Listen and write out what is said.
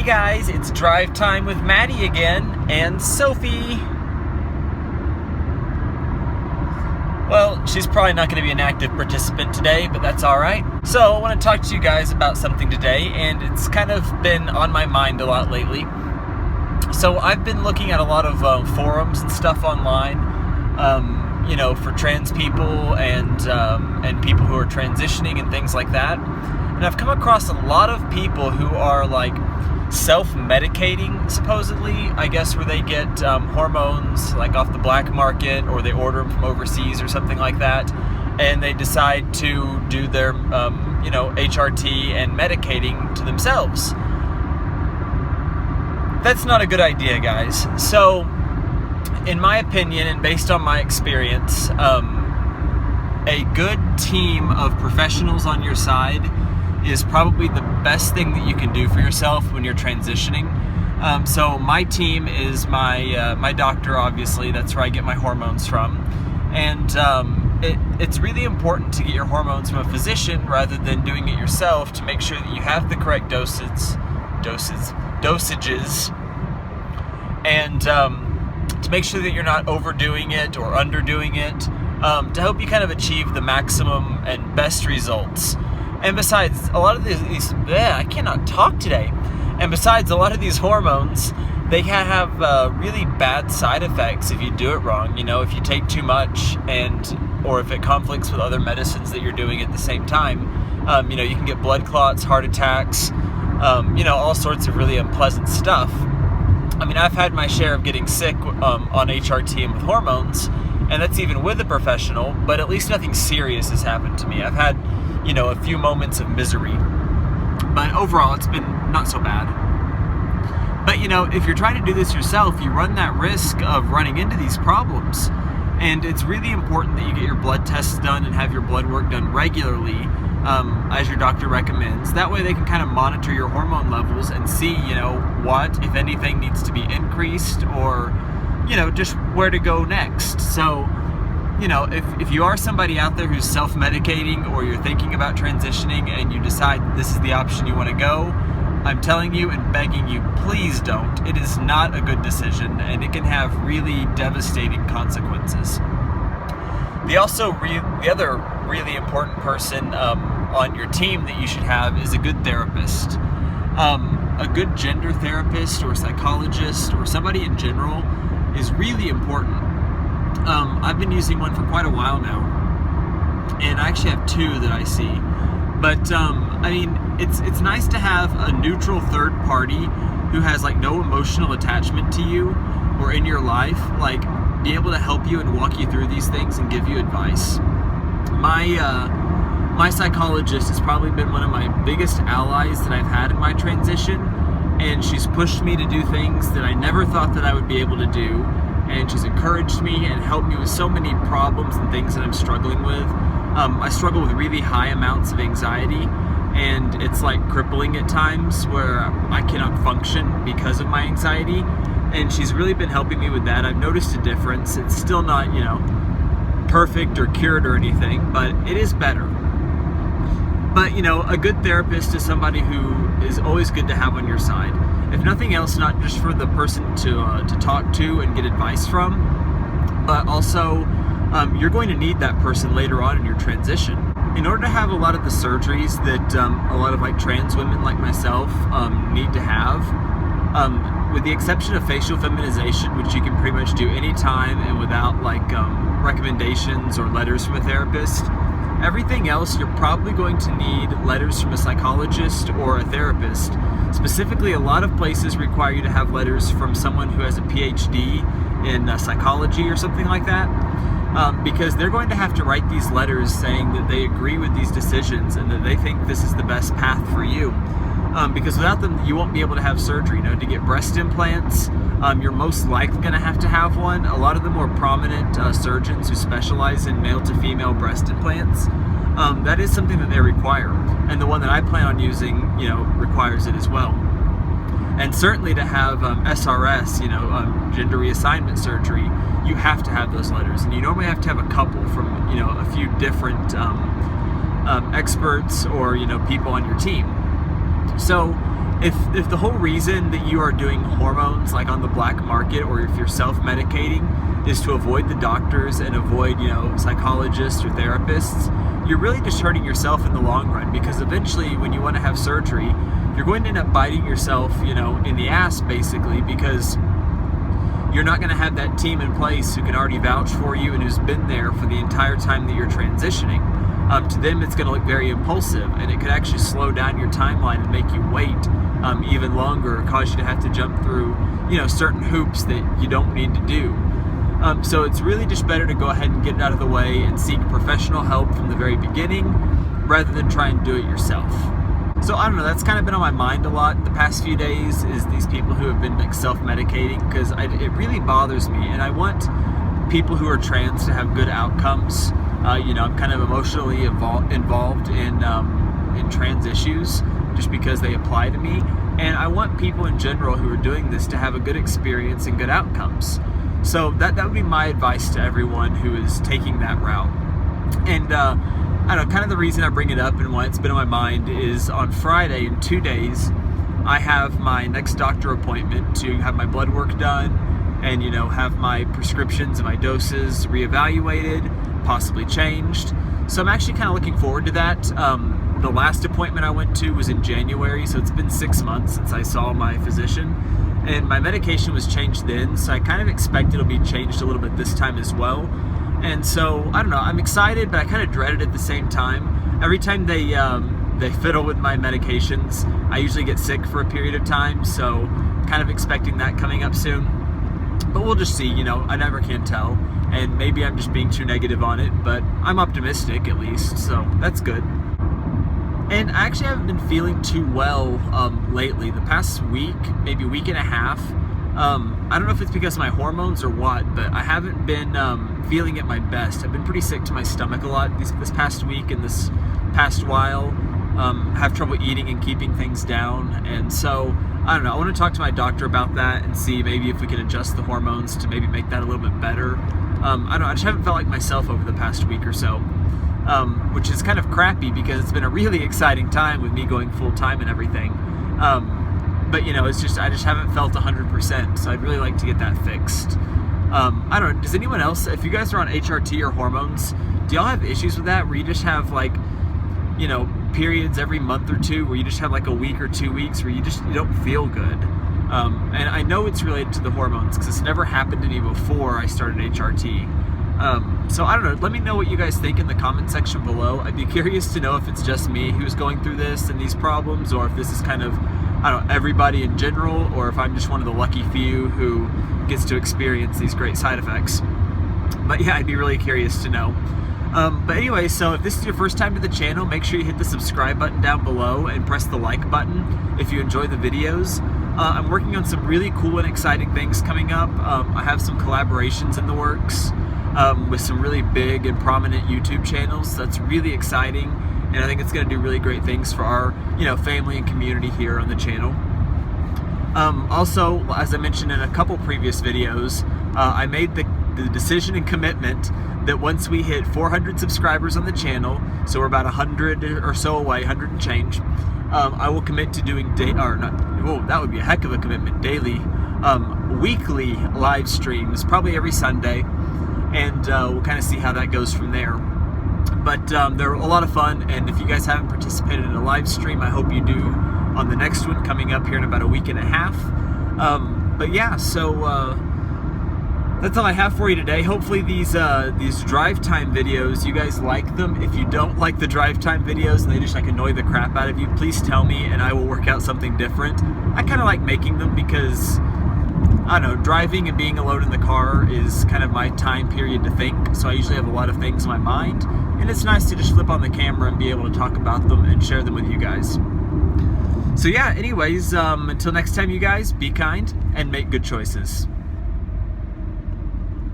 guys, it's drive time with Maddie again, and Sophie. Well, she's probably not going to be an active participant today, but that's alright. So, I want to talk to you guys about something today, and it's kind of been on my mind a lot lately. So, I've been looking at a lot of forums and stuff online, for trans people and people who are transitioning and things like that. And I've come across a lot of people who are like self-medicating, supposedly, I guess, where they get hormones like off the black market, or they order them from overseas or something like that, and they decide to do their HRT and medicating to themselves. That's not a good idea, guys. So in my opinion, and based on my experience, a good team of professionals on your side is probably the best thing that you can do for yourself when you're transitioning. So my team is my doctor, obviously. That's where I get my hormones from. And it's really important to get your hormones from a physician rather than doing it yourself, to make sure that you have the correct dosages, and to make sure that you're not overdoing it or underdoing it, to help you kind of achieve the maximum and best results. And besides, a lot of I cannot talk today. And besides, a lot of these hormones, they can have really bad side effects if you do it wrong. If you take too much, or if it conflicts with other medicines that you're doing at the same time, you can get blood clots, heart attacks, all sorts of really unpleasant stuff. I mean, I've had my share of getting sick on HRT and with hormones, and that's even with a professional, but at least nothing serious has happened to me. I've had a few moments of misery, but overall it's been not so bad. But if you're trying to do this yourself, you run that risk of running into these problems, and it's really important that you get your blood tests done and have your blood work done regularly, as your doctor recommends. That way they can kind of monitor your hormone levels and see what, if anything, needs to be increased, or just where to go next. So if you are somebody out there who's self-medicating, or you're thinking about transitioning and you decide this is the option you want to go, I'm telling you and begging you, please don't. It is not a good decision, and it can have really devastating consequences. The other really important person on your team that you should have is a good therapist. A good gender therapist or psychologist or somebody in general is really important. I've been using one for quite a while now, and I actually have two that I see. But it's nice to have a neutral third party who has no emotional attachment to you or in your life, be able to help you and walk you through these things and give you advice. My psychologist has probably been one of my biggest allies that I've had in my transition, and she's pushed me to do things that I never thought that I would be able to do. And she's encouraged me and helped me with so many problems and things that I'm struggling with. I struggle with really high amounts of anxiety, and it's crippling at times, where I cannot function because of my anxiety. And she's really been helping me with that. I've noticed a difference. It's still not, perfect or cured or anything, but it is better. But, a good therapist is somebody who is always good to have on your side. If nothing else, not just for the person to talk to and get advice from, but also you're going to need that person later on in your transition. In order to have a lot of the surgeries that a lot of trans women like myself need to have, with the exception of facial feminization, which you can pretty much do anytime and without recommendations or letters from a therapist, everything else you're probably going to need letters from a psychologist or a therapist. Specifically, a lot of places require you to have letters from someone who has a PhD in psychology or something like that, because they're going to have to write these letters saying that they agree with these decisions and that they think this is the best path for you. Because without them, you won't be able to have surgery. To get breast implants, you're most likely going to have one. A lot of the more prominent surgeons who specialize in male to female breast implants, that is something that they require. And the one that I plan on using, requires it as well. And certainly to have SRS, gender reassignment surgery, you have to have those letters. And you normally have to have a couple from, a few different experts or, people on your team. So if the whole reason that you are doing hormones like on the black market, or if you're self-medicating, is to avoid the doctors and avoid, psychologists or therapists, you're really just hurting yourself in the long run, because eventually when you want to have surgery, you're going to end up biting yourself, in the ass basically, because you're not going to have that team in place who can already vouch for you and who's been there for the entire time that you're transitioning. To them, it's going to look very impulsive, and it could actually slow down your timeline and make you wait even longer, or cause you to have to jump through, certain hoops that you don't need to do. So it's really just better to go ahead and get it out of the way and seek professional help from the very beginning, rather than try and do it yourself. So I don't know, that's kind of been on my mind a lot the past few days, is these people who have been like self-medicating, because it really bothers me, and I want people who are trans to have good outcomes. I'm kind of emotionally involved in trans issues, just because they apply to me, and I want people in general who are doing this to have a good experience and good outcomes. So that would be my advice to everyone who is taking that route. And I don't know, kind of the reason I bring it up and why it's been on my mind is on Friday, in 2 days, I have my next doctor appointment to have my blood work done and, have my prescriptions and my doses reevaluated, possibly changed. So I'm actually kind of looking forward to that. The last appointment I went to was in January, so it's been 6 months since I saw my physician, and my medication was changed then, so I kind of expect it'll be changed a little bit this time as well. And so, I don't know, I'm excited, but I kind of dread it at the same time. Every time they fiddle with my medications, I usually get sick for a period of time, so kind of expecting that coming up soon. But we'll just see, I never can tell. And maybe I'm just being too negative on it, but I'm optimistic at least, so that's good. And I actually haven't been feeling too well lately. The past week, maybe week and a half, I don't know if it's because of my hormones or what, but I haven't been feeling at my best. I've been pretty sick to my stomach a lot this past week and this past while. Have trouble eating and keeping things down, and so I don't know, I want to talk to my doctor about that and see maybe if we can adjust the hormones to maybe make that a little bit better. I don't know, I just haven't felt like myself over the past week or so, which is kind of crappy because it's been a really exciting time with me going full-time and everything. But it's just, I just haven't felt 100%, so I'd really like to get that fixed. I don't know, does anyone else, if you guys are on HRT or hormones, do y'all have issues with that, where you just have like, periods every month or two, where you just have like a week or 2 weeks where you don't feel good? And I know it's related to the hormones, because it's never happened to me before I started HRT. So I don't know, let me know what you guys think in the comment section below. I'd be curious to know if it's just me who's going through this and these problems, or if this is kind of, I don't know, everybody in general, or if I'm just one of the lucky few who gets to experience these great side effects. But yeah, I'd be really curious to know. But anyway, so if this is your first time to the channel, make sure you hit the subscribe button down below and press the like button if you enjoy the videos. I'm working on some really cool and exciting things coming up. I have some collaborations in the works with some really big and prominent YouTube channels. That's really exciting, and I think it's going to do really great things for our family and community here on the channel. Also, as I mentioned in a couple previous videos, I made the decision and commitment that once we hit 400 subscribers on the channel, so we're about 100 or so away, 100 and change, I will commit to doing that would be a heck of a commitment, daily, weekly live streams, probably every Sunday, and we'll kind of see how that goes from there. But they're a lot of fun, and if you guys haven't participated in a live stream, I hope you do on the next one coming up here in about a week and a half. But yeah, so that's all I have for you today. Hopefully these drive time videos, you guys like them. If you don't like the drive time videos and they just like annoy the crap out of you, please tell me and I will work out something different. I kind of like making them because, I don't know, driving and being alone in the car is kind of my time period to think, so I usually have a lot of things in my mind, and it's nice to just flip on the camera and be able to talk about them and share them with you guys. So yeah, anyways, until next time you guys, be kind and make good choices.